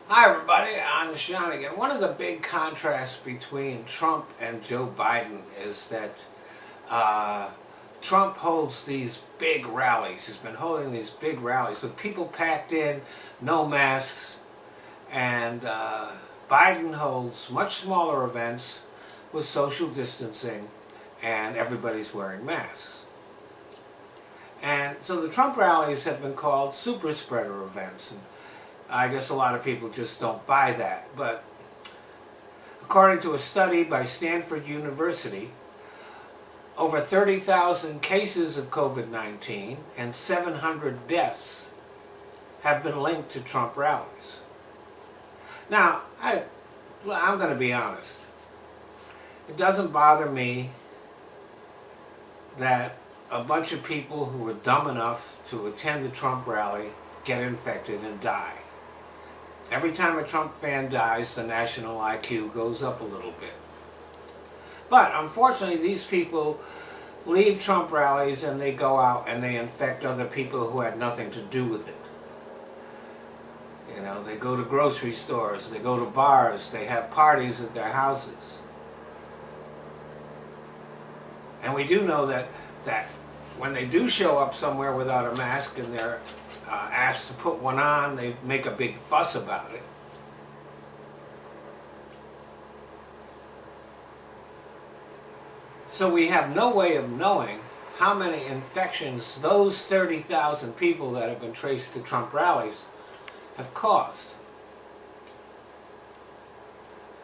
Hi everybody, I'm Sean again. One of the big contrasts between Trump and Joe Biden is that Trump holds these big rallies. He's been holding these big rallies with people packed in, no masks, and Biden holds much smaller events with social distancing and everybody's wearing masks. And so the Trump rallies have been called super spreader events. And I guess a lot of people just don't buy that. But according to a study by Stanford University, over 30,000 cases of COVID-19 and 700 deaths have been linked to Trump rallies. Now, I'm going to be honest. It doesn't bother me that a bunch of people who were dumb enough to attend the Trump rally get infected and die. Every time a Trump fan dies, the national IQ goes up a little bit. But unfortunately, these people leave Trump rallies and they go out and they infect other people who had nothing to do with it. You know, they go to grocery stores, they go to bars, they have parties at their houses. And we do know that when they do show up somewhere without a mask and they're asked to put one on, they make a big fuss about it. So we have no way of knowing how many infections those 30,000 people that have been traced to Trump rallies have caused.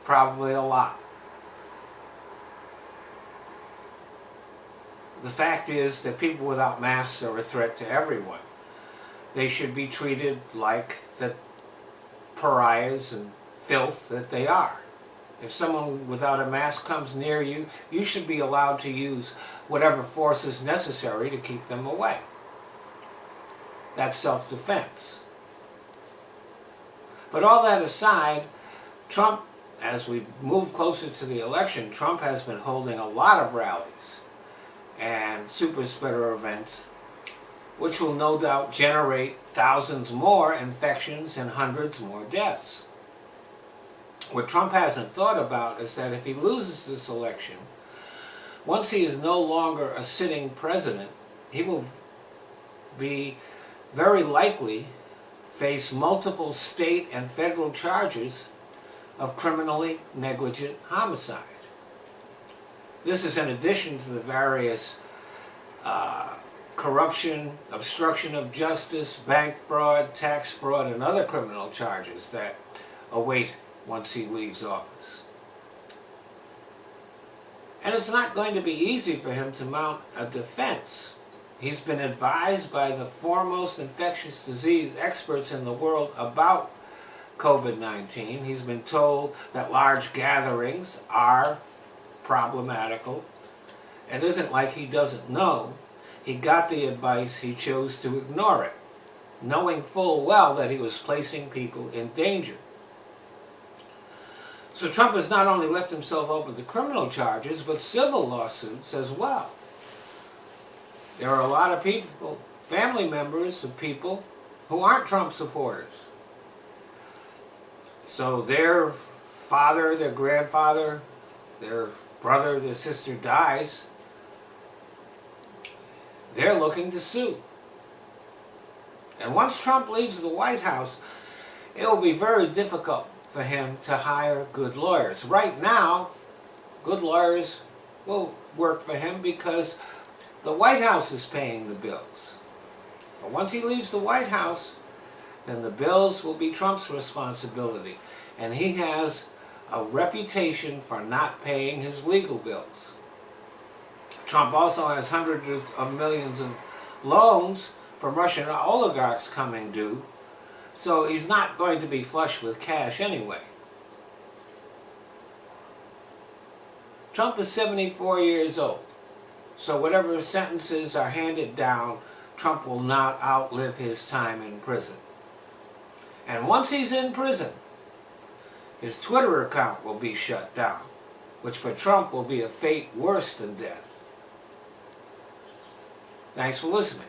Probably a lot. The fact is that people without masks are a threat to everyone. They should be treated like the pariahs and filth that they are. If someone without a mask comes near you, you should be allowed to use whatever force is necessary to keep them away. That's self-defense. But all that aside, Trump, as we move closer to the election, Trump has been holding a lot of rallies and super spreader events, which will no doubt generate thousands more infections and hundreds more deaths. What Trump hasn't thought about is that if he loses this election, once he is no longer a sitting president, he will be very likely face multiple state and federal charges of criminally negligent homicide. This is in addition to the various corruption, obstruction of justice, bank fraud, tax fraud, and other criminal charges that await once he leaves office. And it's not going to be easy for him to mount a defense. He's been advised by the foremost infectious disease experts in the world about COVID-19. He's been told that large gatherings are problematical. It isn't like he doesn't know. He got the advice, he chose to ignore it, knowing full well that he was placing people in danger. So Trump has not only left himself open to criminal charges, but civil lawsuits as well. There are a lot of people, family members of people, who aren't Trump supporters. So their father, their grandfather, their brother, their sister dies, they're looking to sue. And once Trump leaves the White House, it will be very difficult for him to hire good lawyers. Right now, good lawyers will work for him because the White House is paying the bills. But once he leaves the White House, then the bills will be Trump's responsibility. And he has a reputation for not paying his legal bills. Trump also has hundreds of millions of loans from Russian oligarchs coming due, so he's not going to be flush with cash anyway. Trump is 74 years old, so whatever sentences are handed down, Trump will not outlive his time in prison. And once he's in prison, his Twitter account will be shut down, which for Trump will be a fate worse than death. Thanks for listening.